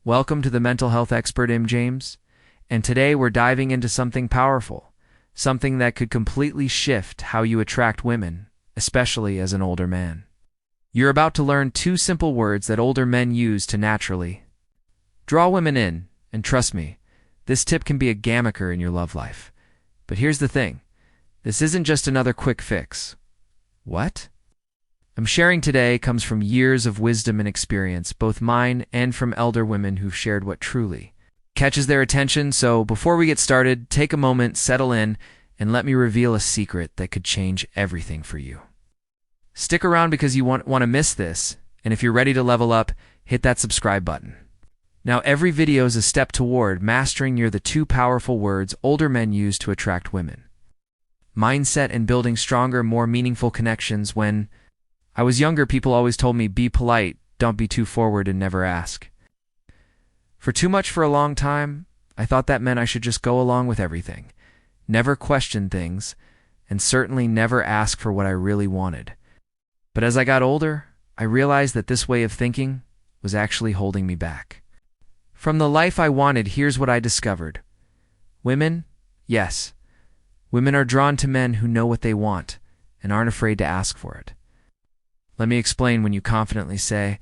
Welcome to the Mental Health Expert, M. James, and today we're diving into something powerful, something that could completely shift how you attract women, especially as an older man. You're about to learn two simple words that older men use to naturally draw women in, and trust me, this tip can be a game changer in your love life. But here's the thing, this isn't just another quick fix. What? I'm sharing today comes from years of wisdom and experience, both mine and from elder women who've shared what truly catches their attention. So before we get started, take a moment, settle in, and let me reveal a secret that could change everything for you. Stick around because you won't want to miss this, and if you're ready to level up, hit that subscribe button. Now, every video is a step toward mastering the two powerful words older men use to attract women. Mindset and building stronger, more meaningful connections. When I was younger, people always told me, be polite, don't be too forward, and never ask. For too much for a long time, I thought that meant I should just go along with everything, never question things, and certainly never ask for what I really wanted. But as I got older, I realized that this way of thinking was actually holding me back from the life I wanted. Here's what I discovered. Women, yes, women are drawn to men who know what they want and aren't afraid to ask for it. Let me explain. When you confidently say,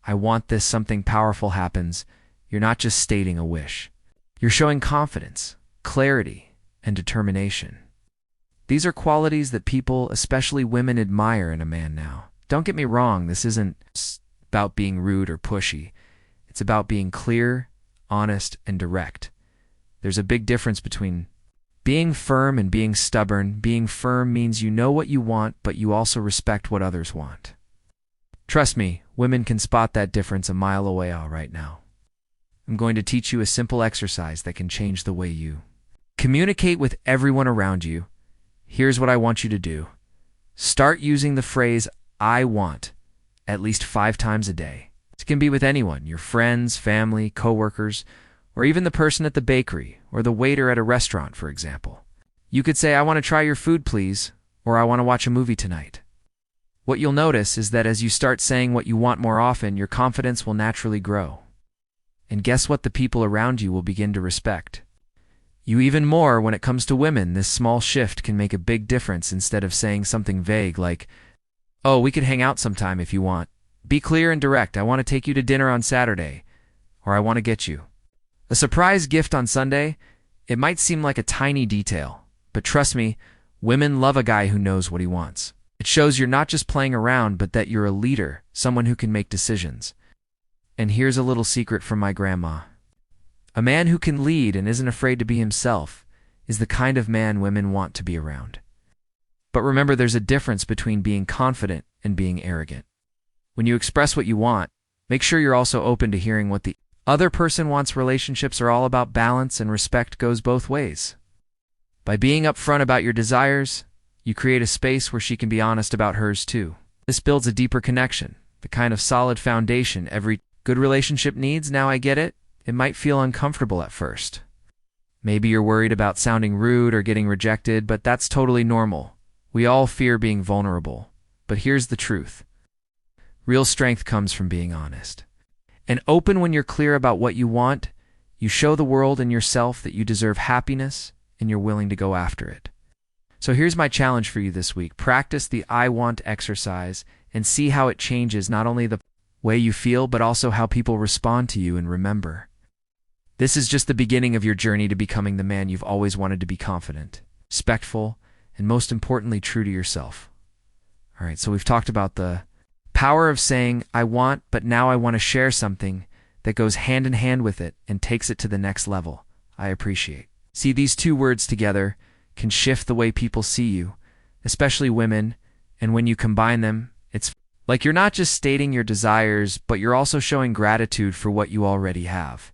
I want this, something powerful happens. You're not just stating a wish. You're showing confidence, clarity, and determination. These are qualities that people, especially women, admire in a man now. Don't get me wrong, this isn't about being rude or pushy. It's about being clear, honest, and direct. There's a big difference between being firm and being stubborn. Being firm means you know what you want, but you also respect what others want. Trust me, women can spot that difference a mile away right now. I'm going to teach you a simple exercise that can change the way you communicate with everyone around you. Here's what I want you to do. Start using the phrase, I want, at least 5 times a day. It can be with anyone, your friends, family, coworkers, or even the person at the bakery or the waiter at a restaurant, for example. You could say, I want to try your food, please, or I want to watch a movie tonight. What you'll notice is that as you start saying what you want more often, your confidence will naturally grow. And guess what? The people around you will begin to respect you even more. When it comes to women, this small shift can make a big difference. Instead of saying something vague like, oh, we could hang out sometime if you want, be clear and direct. I want to take you to dinner on Saturday, or I want to get you a surprise gift on Sunday. It might seem like a tiny detail, but trust me, women love a guy who knows what he wants. It shows you're not just playing around, but that you're a leader, someone who can make decisions. And here's a little secret from my grandma. A man who can lead and isn't afraid to be himself is the kind of man women want to be around. But remember, there's a difference between being confident and being arrogant. When you express what you want, make sure you're also open to hearing what the other person wants. Relationships are all about balance, and respect goes both ways. By being upfront about your desires, you create a space where she can be honest about hers too. This builds a deeper connection, the kind of solid foundation every good relationship needs. Now I get it. It might feel uncomfortable at first. Maybe you're worried about sounding rude or getting rejected, but that's totally normal. We all fear being vulnerable. But here's the truth. Real strength comes from being honest and open. When you're clear about what you want, you show the world and yourself that you deserve happiness and you're willing to go after it. So here's my challenge for you this week. Practice the I want exercise and see how it changes not only the way you feel, but also how people respond to you. And remember, this is just the beginning of your journey to becoming the man you've always wanted to be: confident, respectful, and most importantly, true to yourself. All right, so we've talked about the power of saying, I want, but now I want to share something that goes hand in hand with it and takes it to the next level. I appreciate. See, these two words together can shift the way people see you, especially women, and when you combine them, it's like you're not just stating your desires, but you're also showing gratitude for what you already have,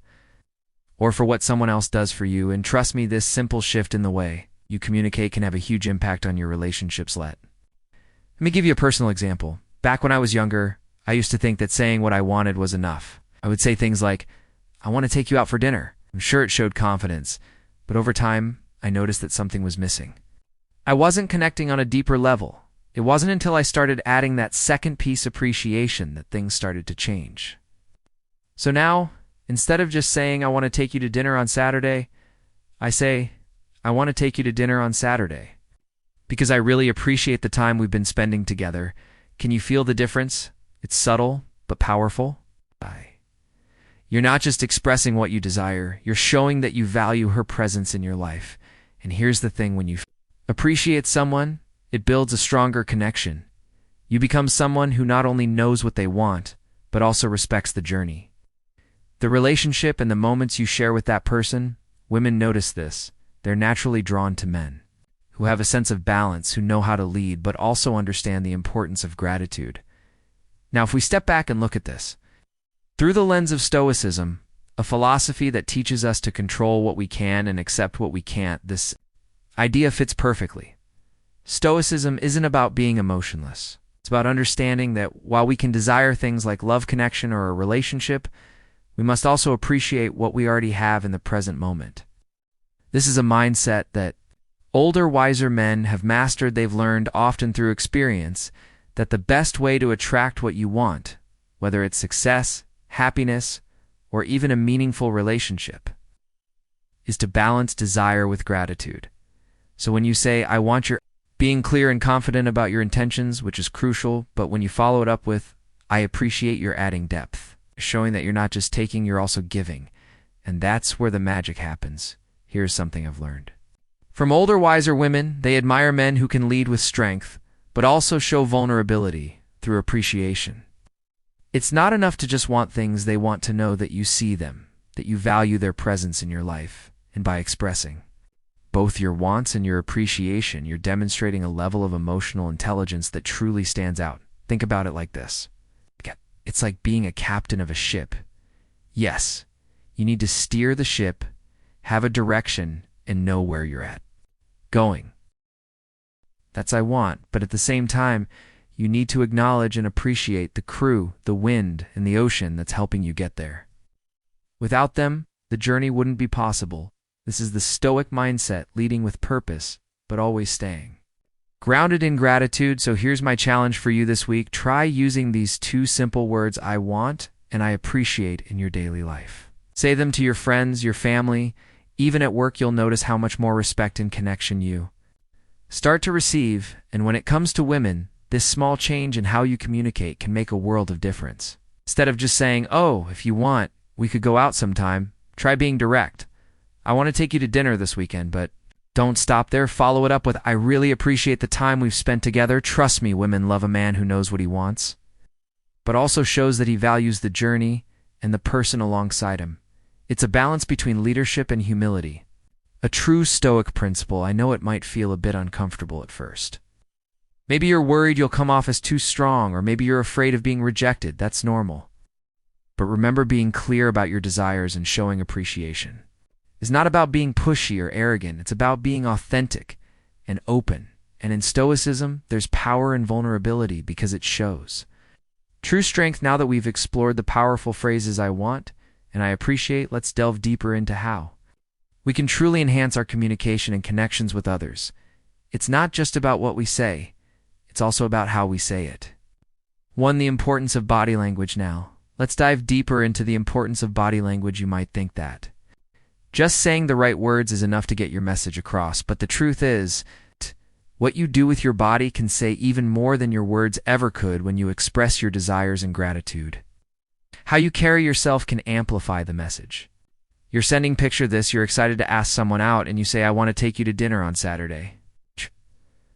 or for what someone else does for you. And trust me, this simple shift in the way you communicate can have a huge impact on your relationships. Let me give you a personal example. Back when I was younger, I used to think that saying what I wanted was enough. I would say things like, I want to take you out for dinner. I'm sure it showed confidence, but over time, I noticed that something was missing. I wasn't connecting on a deeper level. It wasn't until I started adding that second piece, appreciation, that things started to change. So now, Instead of just saying, I want to take you to dinner on Saturday, I say, I want to take you to dinner on Saturday. Because I really appreciate the time we've been spending together. Can you feel the difference? It's subtle, but powerful. You're not just expressing what you desire, you're showing that you value her presence in your life. And here's the thing, when you appreciate someone, it builds a stronger connection. You become someone who not only knows what they want, but also respects the journey. The relationship and the moments you share with that person, women notice this. They're naturally drawn to men who have a sense of balance, who know how to lead, but also understand the importance of gratitude. Now, if we step back and look at this, through the lens of Stoicism, a philosophy that teaches us to control what we can and accept what we can't, this idea fits perfectly. Stoicism isn't about being emotionless. It's about understanding that while we can desire things like love, connection, or a relationship, we must also appreciate what we already have in the present moment. This is a mindset that older, wiser men have mastered. They've learned, often through experience, that the best way to attract what you want, whether it's success, happiness, or even a meaningful relationship, is to balance desire with gratitude. So when you say, I want your, being clear and confident about your intentions, which is crucial, but when you follow it up with, I appreciate your adding depth, showing that you're not just taking, you're also giving. And that's where the magic happens. Here's something I've learned from older, wiser women. They admire men who can lead with strength, but also show vulnerability through appreciation. It's not enough to just want things. They want to know that you see them, that you value their presence in your life. And by expressing both your wants and your appreciation, you're demonstrating a level of emotional intelligence that truly stands out. Think about it like this. It's like being a captain of a ship. Yes, you need to steer the ship, have a direction, and know where you're at going. That's I want, but at the same time, you need to acknowledge and appreciate the crew, the wind, and the ocean that's helping you get there. Without them, the journey wouldn't be possible. This is the Stoic mindset, leading with purpose, but always staying grounded in gratitude. So here's my challenge for you this week. Try using these two simple words, I want and I appreciate, in your daily life. Say them to your friends, your family. Even at work, you'll notice how much more respect and connection you start to receive. And when it comes to women, this small change in how you communicate can make a world of difference. Instead of just saying, oh, if you want, we could go out sometime, try being direct. I want to take you to dinner this weekend, but don't stop there. Follow it up with, I really appreciate the time we've spent together. Trust me, women love a man who knows what he wants, but also shows that he values the journey and the person alongside him. It's a balance between leadership and humility. A true Stoic principle. I know it might feel a bit uncomfortable at first. Maybe you're worried you'll come off as too strong, or maybe you're afraid of being rejected. That's normal. But remember, being clear about your desires and showing appreciation is not about being pushy or arrogant. It's about being authentic and open. And in Stoicism, there's power in vulnerability because it shows true strength. Now that we've explored the powerful phrases I want and I appreciate, let's delve deeper into how we can truly enhance our communication and connections with others. It's not just about what we say, it's also about how we say it. 1. The importance of body language. Now, let's dive deeper into the importance of body language. You might think that just saying the right words is enough to get your message across, but the truth is, what you do with your body can say even more than your words ever could when you express your desires and gratitude. How you carry yourself can amplify the message. You're sending, picture this, you're excited to ask someone out and you say, I want to take you to dinner on Saturday.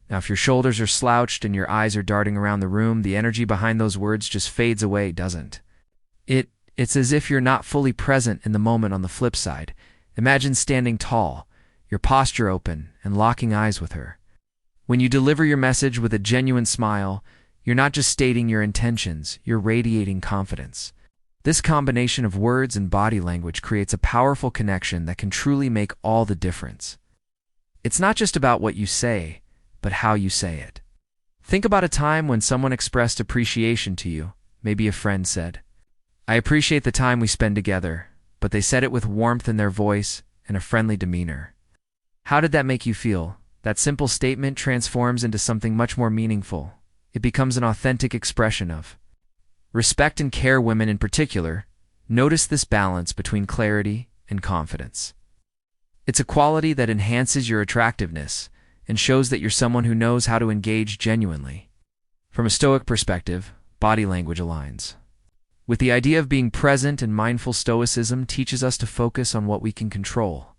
Now, if your shoulders are slouched and your eyes are darting around the room, the energy behind those words just fades away, doesn't it? It's as if you're not fully present in the moment. On the flip side, imagine standing tall, your posture open, and locking eyes with her. When you deliver your message with a genuine smile, you're not just stating your intentions, you're radiating confidence. This combination of words and body language creates a powerful connection that can truly make all the difference. It's not just about what you say, but how you say it. Think about a time when someone expressed appreciation to you. Maybe a friend said, I appreciate the time we spend together, but they said it with warmth in their voice and a friendly demeanor. How did that make you feel? That simple statement transforms into something much more meaningful. It becomes an authentic expression of respect and care. Women in particular Notice this balance between clarity and confidence. It's a quality that enhances your attractiveness and shows that you're someone who knows how to engage genuinely. From a Stoic perspective, body language aligns with the idea of being present, and mindful stoicism teaches us to focus on what we can control: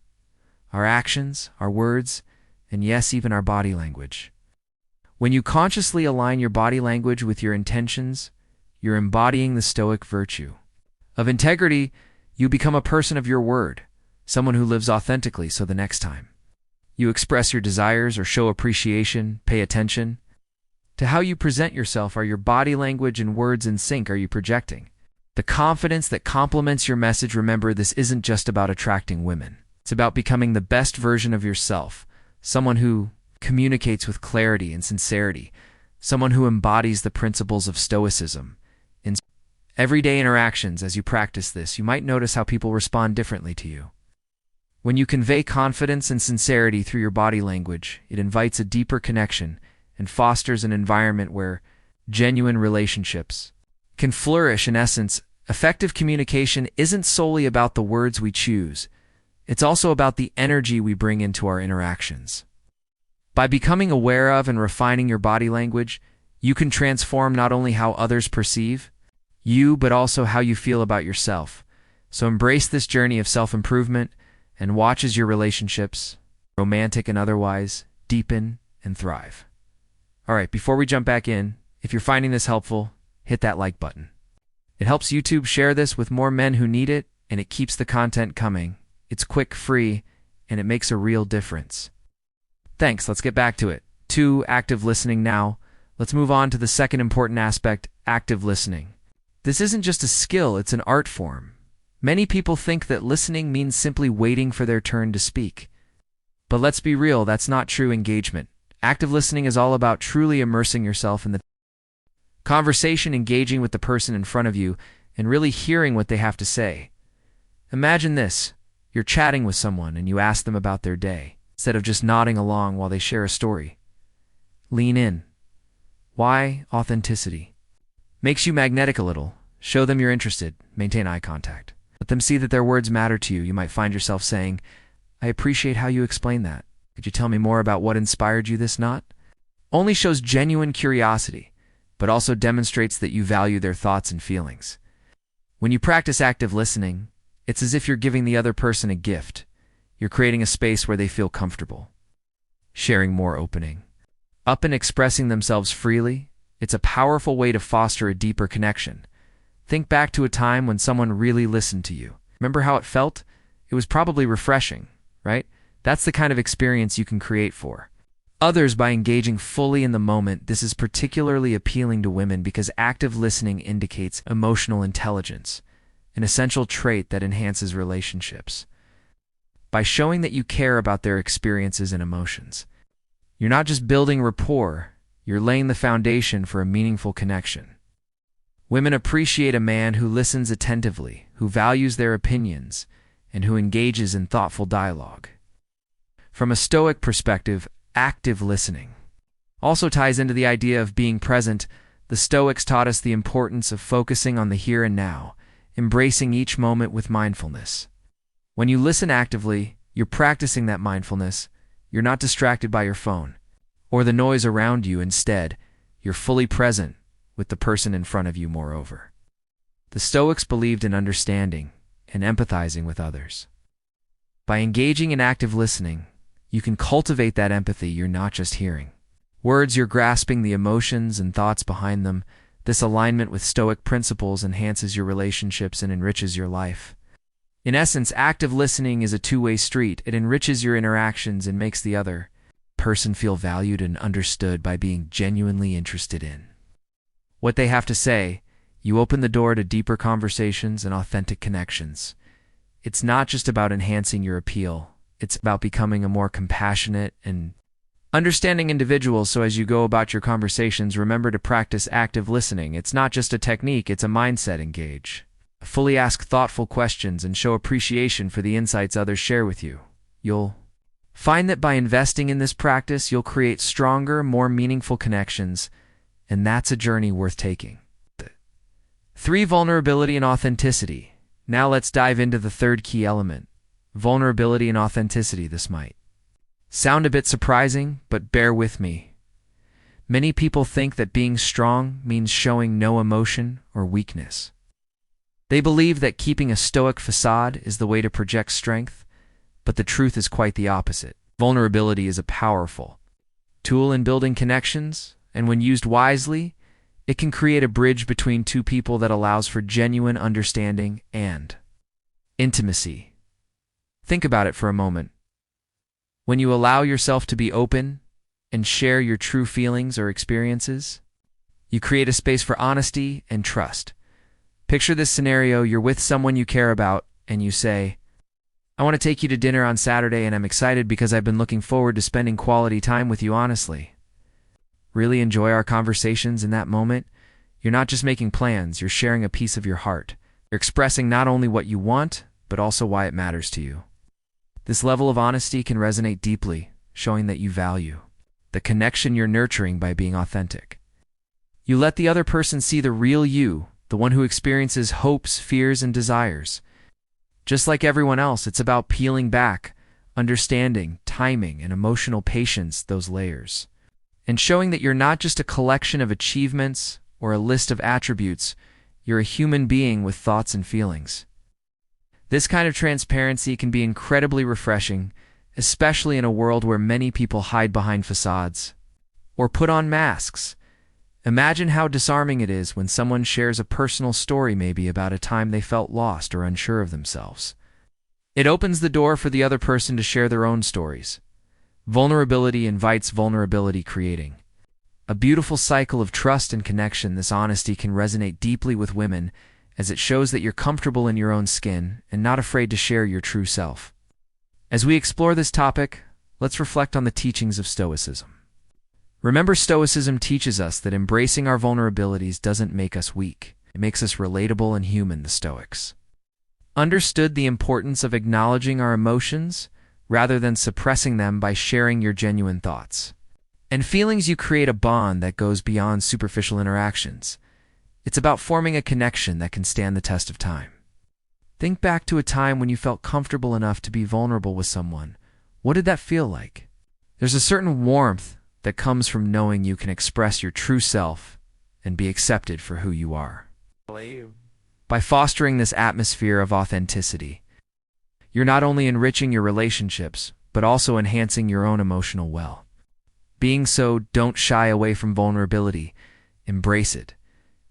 our actions, our words, and yes, even our body language. When you consciously align your body language with your intentions, you're embodying the Stoic virtue of integrity. You become a person of your word, someone who lives authentically, so the next time you express your desires or show appreciation, pay attention to how you present yourself. Are your body language and words in sync? Are you projecting the confidence that complements your message? Remember, this isn't just about attracting women. It's about becoming the best version of yourself, someone who communicates with clarity and sincerity, someone who embodies the principles of Stoicism. In everyday interactions, as you practice this, you might notice how people respond differently to you. When you convey confidence and sincerity through your body language, it invites a deeper connection and fosters an environment where genuine relationships can flourish. In essence, effective communication isn't solely about the words we choose. It's also about the energy we bring into our interactions. By becoming aware of and refining your body language, you can transform not only how others perceive you, but also how you feel about yourself. So embrace this journey of self-improvement and watch as your relationships, romantic and otherwise, deepen and thrive. All right, before we jump back in, if you're finding this helpful, hit that like button. It helps YouTube share this with more men who need it, and it keeps the content coming. It's quick, free, and it makes a real difference. Thanks, let's get back to it. 2. Active listening now. Let's move on to the second important aspect, active listening. This isn't just a skill, it's an art form. Many people think that listening means simply waiting for their turn to speak. But let's be real, that's not true engagement. Active listening is all about truly immersing yourself in the conversation, engaging with the person in front of you, and really hearing what they have to say. Imagine this. You're chatting with someone and you ask them about their day, instead of just nodding along while they share a story. Lean in. Why? Authenticity makes you magnetic a little. Show them you're interested. Maintain eye contact. Let them see that their words matter to you. You might find yourself saying, "I appreciate how you explain that. Could you tell me more about what inspired you this knot?" Only shows genuine curiosity, but also demonstrates that you value their thoughts and feelings. When you practice active listening, it's as if you're giving the other person a gift. You're creating a space where they feel comfortable, sharing more, opening up and expressing themselves freely. It's a powerful way to foster a deeper connection. Think back to a time when someone really listened to you. Remember how it felt? It was probably refreshing, right? That's the kind of experience you can create for others by engaging fully in the moment. This is particularly appealing to women because active listening indicates emotional intelligence, an essential trait that enhances relationships. By showing that you care about their experiences and emotions, you're not just building rapport, you're laying the foundation for a meaningful connection. Women appreciate a man who listens attentively, who values their opinions, and who engages in thoughtful dialogue. From a Stoic perspective, active listening also ties into the idea of being present. The Stoics taught us the importance of focusing on the here and now, embracing each moment with mindfulness. When you listen actively, you're practicing that mindfulness. You're not distracted by your phone or the noise around you. Instead, you're fully present with the person in front of you. Moreover, the Stoics believed in understanding and empathizing with others. By engaging in active listening, you can cultivate that empathy. You're not just hearing words, you're grasping the emotions and thoughts behind them. This alignment with Stoic principles enhances your relationships and enriches your life. In essence, active listening is a two-way street. It enriches your interactions and makes the other person feel valued and understood. By being genuinely interested in what they have to say, you open the door to deeper conversations and authentic connections. It's not just about enhancing your appeal. It's about becoming a more compassionate and understanding individual. So as you go about your conversations, remember to practice active listening. It's not just a technique, it's a mindset. Engage. Fully ask thoughtful questions and show appreciation for the insights others share with you. You'll find that by investing in this practice, you'll create stronger, more meaningful connections, and that's a journey worth taking. 3. Vulnerability and authenticity. Now let's dive into the third key element, vulnerability and authenticity. This might sound a bit surprising, but bear with me. Many people think that being strong means showing no emotion or weakness. They believe that keeping a stoic facade is the way to project strength, but the truth is quite the opposite. Vulnerability is a powerful tool in building connections, and when used wisely, it can create a bridge between two people that allows for genuine understanding and intimacy. Think about it for a moment. When you allow yourself to be open and share your true feelings or experiences, you create a space for honesty and trust. Picture this scenario: you're with someone you care about, and you say, "I want to take you to dinner on Saturday, and I'm excited because I've been looking forward to spending quality time with you honestly. Really enjoy our conversations." In that moment, you're not just making plans, you're sharing a piece of your heart. You're expressing not only what you want, but also why it matters to you. This level of honesty can resonate deeply, showing that you value the connection you're nurturing by being authentic. You let the other person see the real you, the one who experiences hopes, fears, and desires. Just like everyone else, it's about peeling back, understanding, timing, and emotional patience, those layers, and showing that you're not just a collection of achievements or a list of attributes. You're a human being with thoughts and feelings. This kind of transparency can be incredibly refreshing, especially in a world where many people hide behind facades or put on masks. Imagine how disarming it is when someone shares a personal story, maybe about a time they felt lost or unsure of themselves. It opens the door for the other person to share their own stories. Vulnerability invites vulnerability, creating a beautiful cycle of trust and connection. This honesty can resonate deeply with women, as it shows that you're comfortable in your own skin and not afraid to share your true self. As we explore this topic, let's reflect on the teachings of Stoicism. Remember, Stoicism teaches us that embracing our vulnerabilities doesn't make us weak. It makes us relatable and human. The Stoics understood the importance of acknowledging our emotions rather than suppressing them. By sharing your genuine thoughts and feelings, you create a bond that goes beyond superficial interactions. It's about forming a connection that can stand the test of time. Think back to a time when you felt comfortable enough to be vulnerable with someone. What did that feel like? There's a certain warmth that comes from knowing you can express your true self and be accepted for who you are. By fostering this atmosphere of authenticity, you're not only enriching your relationships, but also enhancing your own emotional well. Being so, don't shy away from vulnerability. Embrace it.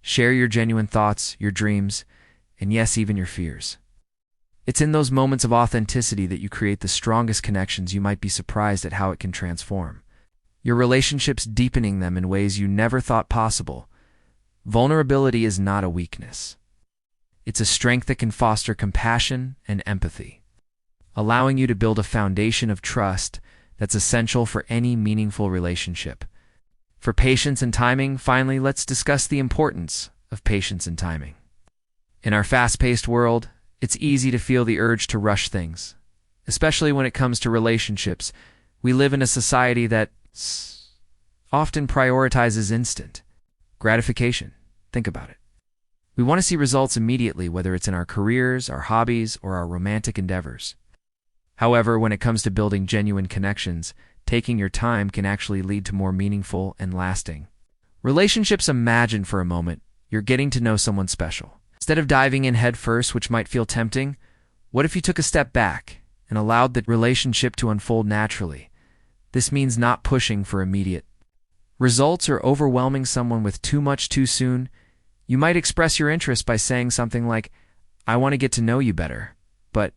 Share your genuine thoughts, your dreams, and yes, even your fears. It's in those moments of authenticity that you create the strongest connections. You might be surprised at how it can transform your relationships, deepening them in ways you never thought possible. Vulnerability is not a weakness. It's a strength that can foster compassion and empathy, allowing you to build a foundation of trust that's essential for any meaningful relationship. For patience and timing, finally, let's discuss the importance of patience and timing. In our fast-paced world, it's easy to feel the urge to rush things, especially when it comes to relationships. We live in a society that often prioritizes instant gratification. Think about it. We want to see results immediately, whether it's in our careers, our hobbies, or our romantic endeavors. However, when it comes to building genuine connections, taking your time can actually lead to more meaningful and lasting relationships. Imagine for a moment you're getting to know someone special. Instead of diving in head first, which might feel tempting, what if you took a step back and allowed the relationship to unfold naturally? This means not pushing for immediate results or overwhelming someone with too much too soon. You might express your interest by saying something like, "I want to get to know you better, but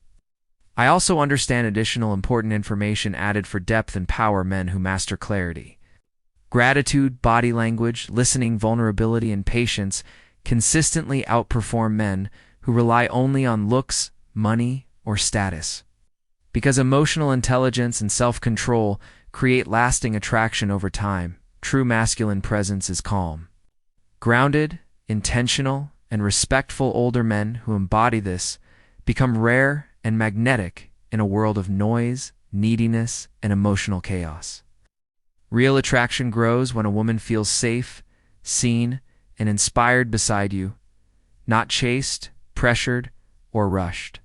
I also understand additional important information added for depth and power." Men who master clarity, gratitude, body language, listening, vulnerability, and patience consistently outperform men who rely only on looks, money, or status. Because emotional intelligence and self-control create lasting attraction over time, true masculine presence is calm, grounded, intentional, and respectful. Older men who embody this become rare and magnetic in a world of noise, neediness, and emotional chaos. Real attraction grows when a woman feels safe, seen, and inspired beside you, not chased, pressured, or rushed.